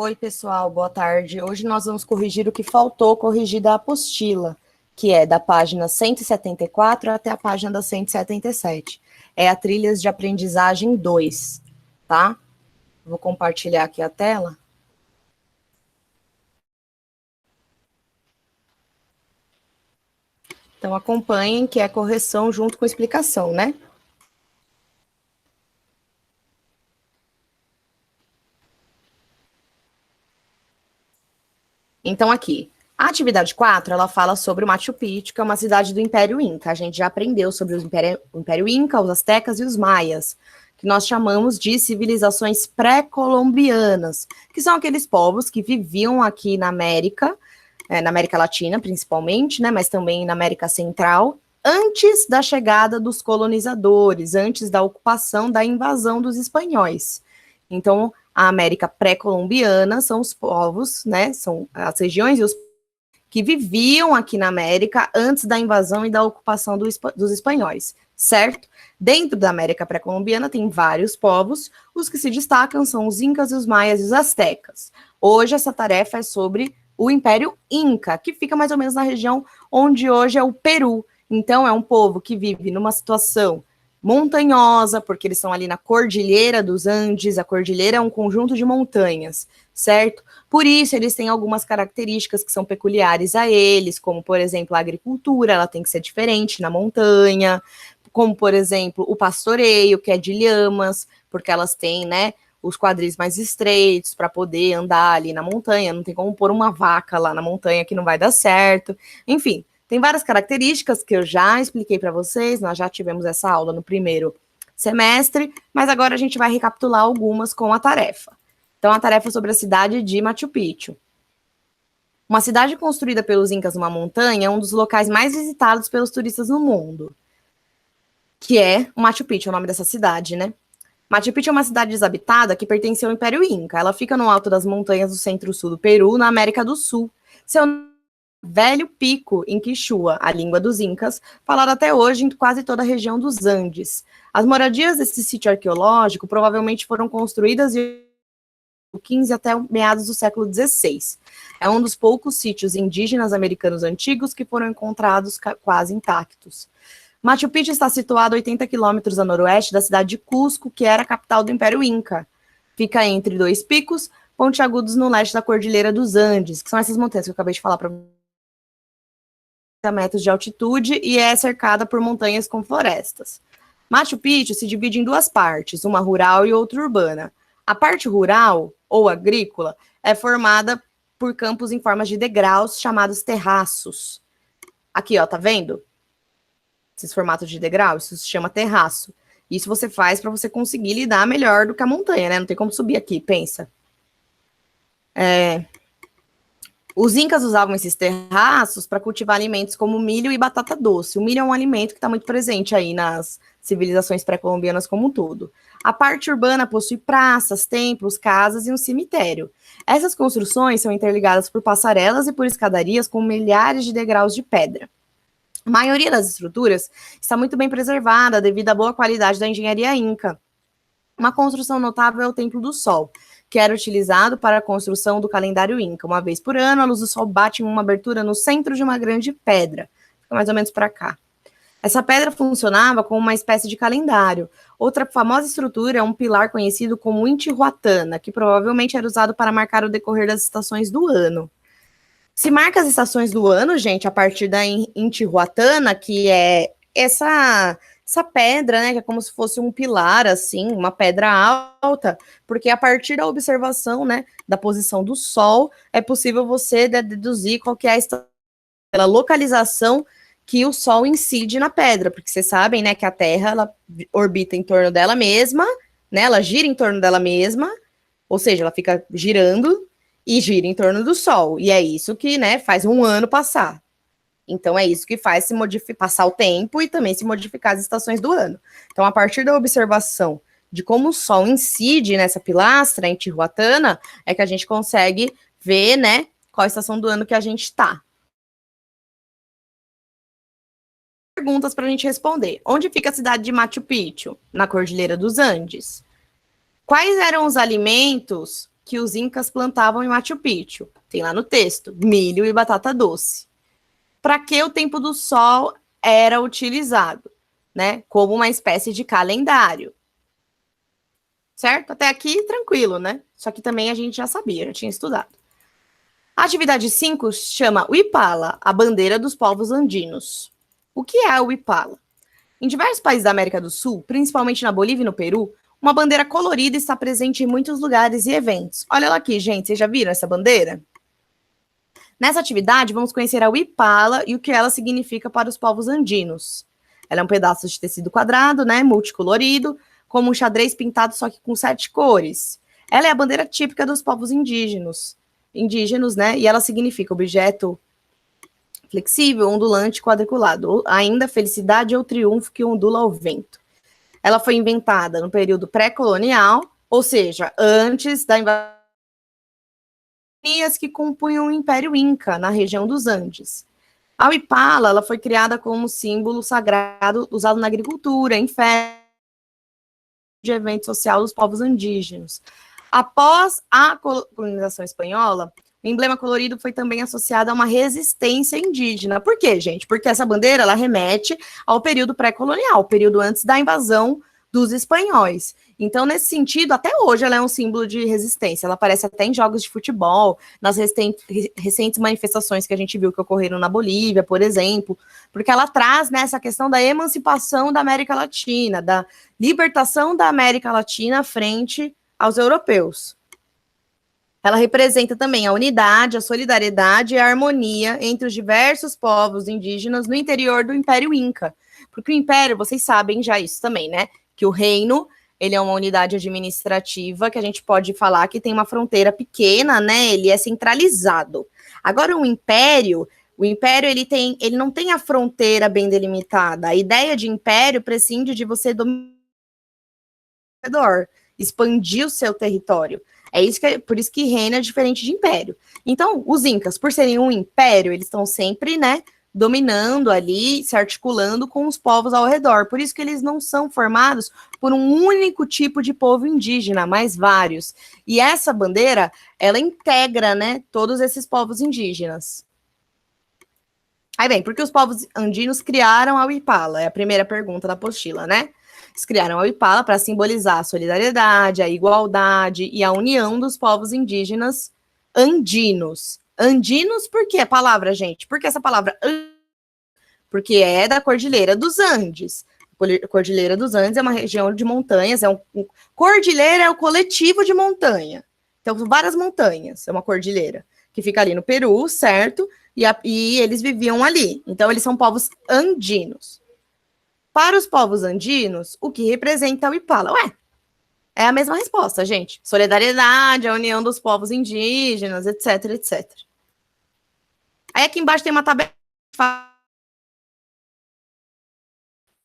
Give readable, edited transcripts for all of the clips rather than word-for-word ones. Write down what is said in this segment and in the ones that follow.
Oi, pessoal, boa tarde. Hoje nós vamos corrigir o que faltou corrigir da apostila, que é da página 174 até a página da 177. É a Trilhas de Aprendizagem 2, tá? Vou compartilhar aqui a tela. Então, acompanhem, que é correção junto com explicação, né? Então, aqui, a atividade 4, ela fala sobre o Machu Picchu, que é uma cidade do Império Inca. A gente já aprendeu sobre o Império Inca, os astecas e os maias, que nós chamamos de civilizações pré-colombianas, que são aqueles povos que viviam aqui na América Latina, principalmente, né, mas também na América Central, antes da chegada dos colonizadores, antes da ocupação, da invasão dos espanhóis. Então, a América pré-colombiana são os povos, né, são as regiões e os que viviam aqui na América antes da invasão e da ocupação dos espanhóis, certo? Dentro da América pré-colombiana tem vários povos, os que se destacam são os incas, os maias e os astecas. Hoje essa tarefa é sobre o Império Inca, que fica mais ou menos na região onde hoje é o Peru. Então é um povo que vive numa situação montanhosa, porque eles estão ali na Cordilheira dos Andes, a cordilheira é um conjunto de montanhas, certo? Por isso, eles têm algumas características que são peculiares a eles, como, por exemplo, a agricultura, ela tem que ser diferente na montanha, como, por exemplo, o pastoreio, que é de lhamas, porque elas têm, né, os quadris mais estreitos para poder andar ali na montanha, não tem como pôr uma vaca lá na montanha que não vai dar certo, enfim. Tem várias características que eu já expliquei para vocês, nós já tivemos essa aula no primeiro semestre, mas agora a gente vai recapitular algumas com a tarefa. Então, a tarefa é sobre a cidade de Machu Picchu. Uma cidade construída pelos incas numa montanha é um dos locais mais visitados pelos turistas no mundo, que é o Machu Picchu, é o nome dessa cidade, né? Machu Picchu é uma cidade desabitada que pertence ao Império Inca. Ela fica no alto das montanhas do centro-sul do Peru, na América do Sul. Seu velho pico em Quichua, a língua dos incas, falado até hoje em quase toda a região dos Andes. As moradias desse sítio arqueológico provavelmente foram construídas em XV até meados do século XVI. É um dos poucos sítios indígenas americanos antigos que foram encontrados quase intactos. Machu Picchu está situado a 80 quilômetros a noroeste da cidade de Cusco, que era a capital do Império Inca. Fica entre dois picos pontiagudos no leste da Cordilheira dos Andes, que são essas montanhas que eu acabei de falar para vocês, metros de altitude, e é cercada por montanhas com florestas. Machu Picchu se divide em duas partes, uma rural e outra urbana. A parte rural, ou agrícola, é formada por campos em formas de degraus, chamados terraços. Aqui, ó, tá vendo? Esses formatos de degrau, isso se chama terraço. Isso você faz para você conseguir lidar melhor do que a montanha, né? Não tem como subir aqui, pensa. Os incas usavam esses terraços para cultivar alimentos como milho e batata doce. O milho é um alimento que está muito presente aí nas civilizações pré-colombianas como um todo. A parte urbana possui praças, templos, casas e um cemitério. Essas construções são interligadas por passarelas e por escadarias com milhares de degraus de pedra. A maioria das estruturas está muito bem preservada devido à boa qualidade da engenharia inca. Uma construção notável é o Templo do Sol, que era utilizado para a construção do calendário inca. Uma vez por ano, a luz do sol bate em uma abertura no centro de uma grande pedra. Fica mais ou menos para cá. Essa pedra funcionava como uma espécie de calendário. Outra famosa estrutura é um pilar conhecido como Intihuatana, que provavelmente era usado para marcar o decorrer das estações do ano. Se marca as estações do ano, gente, a partir da Intihuatana, que é essa pedra, né, que é como se fosse um pilar, assim, uma pedra alta, porque a partir da observação, né, da posição do Sol, é possível você deduzir qual que é a localização que o Sol incide na pedra, porque vocês sabem, né, que a Terra, ela orbita em torno dela mesma, né, ela gira em torno dela mesma, ou seja, ela fica girando e gira em torno do Sol, e é isso que, né, faz um ano passar. Então, é isso que faz se modificar, passar o tempo e também se modificar as estações do ano. Então, a partir da observação de como o Sol incide nessa pilastra em Tihuatana, é que a gente consegue ver, né, qual a estação do ano que a gente está. Perguntas para a gente responder. Onde fica a cidade de Machu Picchu? Na Cordilheira dos Andes. Quais eram os alimentos que os incas plantavam em Machu Picchu? Tem lá no texto, milho e batata doce. Para que o tempo do sol era utilizado, né? Como uma espécie de calendário. Certo? Até aqui, tranquilo, né? Só que também a gente já sabia, já tinha estudado. A atividade 5 chama Huipala, a bandeira dos povos andinos. O que é a Huipala? Em diversos países da América do Sul, principalmente na Bolívia e no Peru, uma bandeira colorida está presente em muitos lugares e eventos. Olha ela aqui, gente, vocês já viram essa bandeira? Nessa atividade, vamos conhecer a Huipala e o que ela significa para os povos andinos. Ela é um pedaço de tecido quadrado, né, multicolorido, como um xadrez pintado só que com 7 cores. Ela é a bandeira típica dos povos indígenas, né, e ela significa objeto flexível, ondulante, quadriculado, ou ainda felicidade ou triunfo que ondula ao vento. Ela foi inventada no período pré-colonial, ou seja, antes da invasão que compunham o Império Inca, na região dos Andes. A Huipala, ela foi criada como símbolo sagrado usado na agricultura, em festas de evento social dos povos indígenas. Após a colonização espanhola, o emblema colorido foi também associado a uma resistência indígena. Por quê, gente? Porque essa bandeira, ela remete ao período pré-colonial, o período antes da invasão dos espanhóis. Então, nesse sentido, até hoje ela é um símbolo de resistência. Ela aparece até em jogos de futebol, nas recentes manifestações que a gente viu que ocorreram na Bolívia, por exemplo, porque ela traz, né, essa questão da emancipação da América Latina, da libertação da América Latina frente aos europeus. Ela representa também a unidade, a solidariedade e a harmonia entre os diversos povos indígenas no interior do Império Inca. Porque o Império, vocês sabem já isso também, né? Que o reino, ele é uma unidade administrativa que a gente pode falar que tem uma fronteira pequena, né? Ele é centralizado. Agora, o Império ele não tem a fronteira bem delimitada. A ideia de império prescinde de você dominar o redor, expandir o seu território. Por isso que reino é diferente de império. Então, os incas, por serem um império, eles estão sempre, né, dominando ali, se articulando com os povos ao redor. Por isso que eles não são formados por um único tipo de povo indígena, mas vários. E essa bandeira, ela integra, né, todos esses povos indígenas. Aí bem, porque os povos andinos criaram a Huipala? É a primeira pergunta da apostila, né? Eles criaram a Huipala para simbolizar a solidariedade, a igualdade e a união dos povos indígenas andinos. Andinos, por que a palavra, gente? Por que essa palavra? Porque é da Cordilheira dos Andes. A Cordilheira dos Andes é uma região de montanhas, cordilheira é o coletivo de montanha. Então, várias montanhas, é uma cordilheira, que fica ali no Peru, certo? E eles viviam ali. Então, eles são povos andinos. Para os povos andinos, o que representa o Huipala? Ué, é a mesma resposta, gente. Solidariedade, a união dos povos indígenas, etc, etc. Aí aqui embaixo tem uma tabela.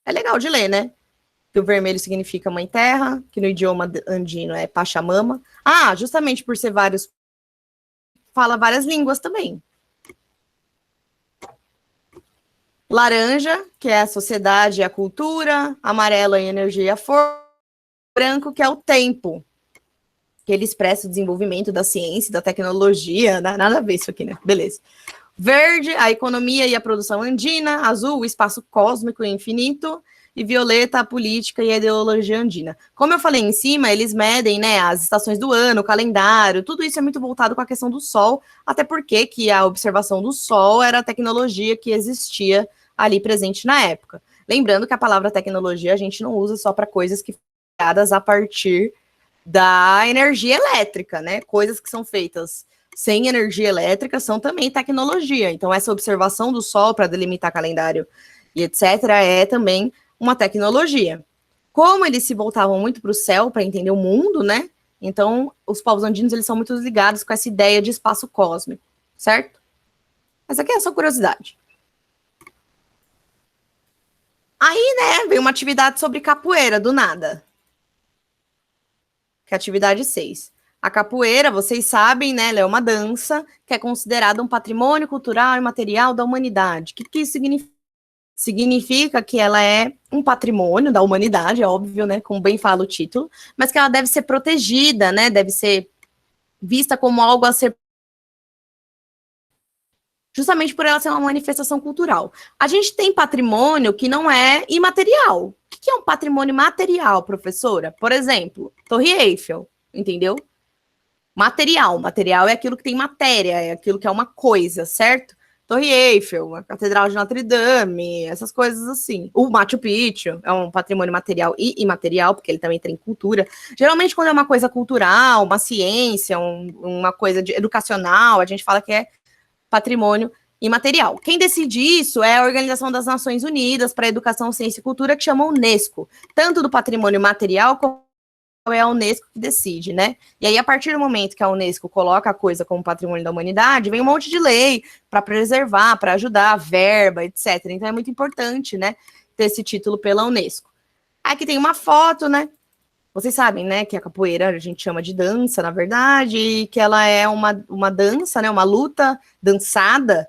É legal de ler, né? Que o vermelho significa mãe terra, que no idioma andino é Pachamama. Ah, justamente por ser vários, fala várias línguas também. Laranja, que é a sociedade e a cultura. Amarelo, a energia e a força. Branco, que é o tempo, que ele expressa o desenvolvimento da ciência, da tecnologia, nada a ver isso aqui, né? Beleza. Verde, a economia e a produção andina. Azul, o espaço cósmico e infinito. E violeta, a política e a ideologia andina. Como eu falei em cima, eles medem, né, as estações do ano, o calendário, tudo isso é muito voltado com a questão do sol, até porque que a observação do sol era a tecnologia que existia ali presente na época. Lembrando que a palavra tecnologia a gente não usa só para coisas que criadas a partir da energia elétrica, né? Coisas que são feitas sem energia elétrica são também tecnologia. Então, essa observação do Sol para delimitar calendário e etc. é também uma tecnologia. Como eles se voltavam muito para o céu para entender o mundo, né? Então, os povos andinos eles são muito ligados com essa ideia de espaço cósmico, certo? Mas aqui é só curiosidade. Aí, né, veio uma atividade sobre capoeira, do nada. Que é a atividade 6. A capoeira, vocês sabem, né, ela é uma dança que é considerada um patrimônio cultural e material da humanidade. O que isso significa? Significa que ela é um patrimônio da humanidade, é óbvio, né, como bem fala o título, mas que ela deve ser protegida, né, deve ser vista como algo a ser justamente por ela ser uma manifestação cultural. A gente tem patrimônio que não é imaterial. O que é um patrimônio material, professora? Por exemplo, Torre Eiffel, entendeu? Material é aquilo que tem matéria, é aquilo que é uma coisa, certo? Torre Eiffel, a Catedral de Notre Dame, essas coisas assim. O Machu Picchu é um patrimônio material e imaterial, porque ele também tem cultura. Geralmente, quando é uma coisa cultural, uma ciência, uma coisa educacional, a gente fala que é patrimônio imaterial. Quem decide isso é a Organização das Nações Unidas para a Educação, Ciência e Cultura, que chama Unesco, tanto do patrimônio material como é a Unesco que decide, né? E aí, a partir do momento que a Unesco coloca a coisa como patrimônio da humanidade, vem um monte de lei para preservar, para ajudar, verba, etc. Então, é muito importante, né, ter esse título pela Unesco. Aqui tem uma foto, né? Vocês sabem, né, que a capoeira a gente chama de dança, na verdade, e que ela é uma dança, né, uma luta dançada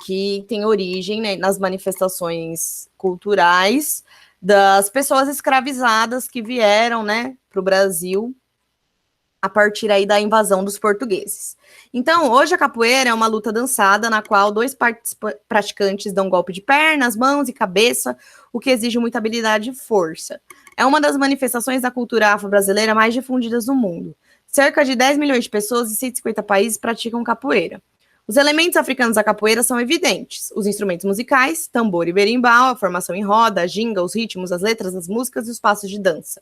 que tem origem, né, nas manifestações culturais das pessoas escravizadas que vieram, né, para o Brasil a partir aí da invasão dos portugueses. Então, hoje a capoeira é uma luta dançada na qual dois praticantes dão golpe de pernas, mãos e cabeça, o que exige muita habilidade e força. É uma das manifestações da cultura afro-brasileira mais difundidas no mundo. Cerca de 10 milhões de pessoas em 150 países praticam capoeira. Os elementos africanos da capoeira são evidentes. Os instrumentos musicais, tambor e berimbau, a formação em roda, a ginga, os ritmos, as letras, as músicas e os passos de dança.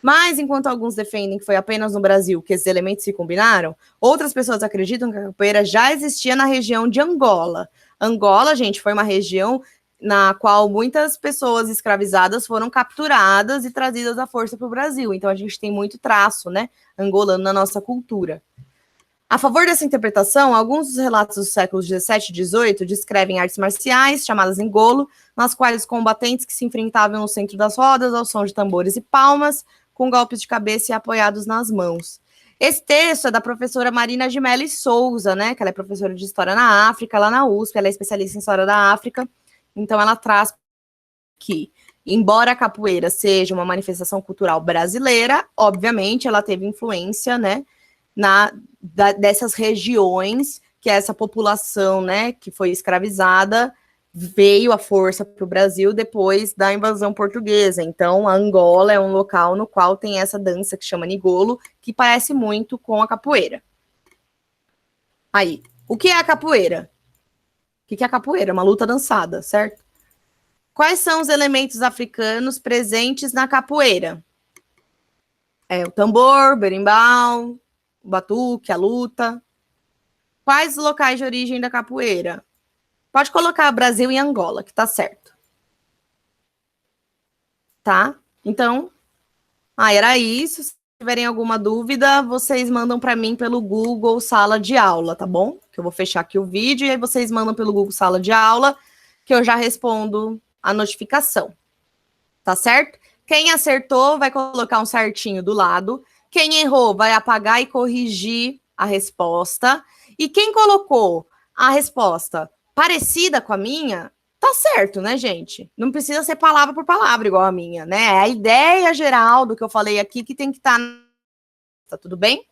Mas, enquanto alguns defendem que foi apenas no Brasil que esses elementos se combinaram, outras pessoas acreditam que a capoeira já existia na região de Angola. Angola, gente, foi uma região na qual muitas pessoas escravizadas foram capturadas e trazidas à força para o Brasil. Então, a gente tem muito traço, né, angolano na nossa cultura. A favor dessa interpretação, alguns dos relatos dos séculos 17 e 18 descrevem artes marciais, chamadas engolo, nas quais os combatentes que se enfrentavam no centro das rodas, ao som de tambores e palmas, com golpes de cabeça e apoiados nas mãos. Esse texto é da professora Marina Gimelli Souza, né, que ela é professora de História na África, lá na USP, ela é especialista em História da África, então ela traz que, embora a capoeira seja uma manifestação cultural brasileira, obviamente ela teve influência, né, dessas regiões que essa população, né, que foi escravizada, veio à força para o Brasil depois da invasão portuguesa. Então, a Angola é um local no qual tem essa dança que chama Nigolo, que parece muito com a capoeira. Aí, o que é a capoeira? O que é a capoeira? Uma luta dançada, certo? Quais são os elementos africanos presentes na capoeira? É o tambor, berimbau, o batuque, a luta. Quais os locais de origem da capoeira? Pode colocar Brasil e Angola, que tá certo. Tá? Então, era isso. Se tiverem alguma dúvida, vocês mandam para mim pelo Google Sala de Aula, tá bom? Que eu vou fechar aqui o vídeo e aí vocês mandam pelo Google Sala de Aula, que eu já respondo a notificação. Tá certo? Quem acertou vai colocar um certinho do lado. Quem errou vai apagar e corrigir a resposta. E quem colocou a resposta parecida com a minha, tá certo, né, gente? Não precisa ser palavra por palavra igual a minha, né? É a ideia geral do que eu falei aqui que tem que estar. Tá tudo bem?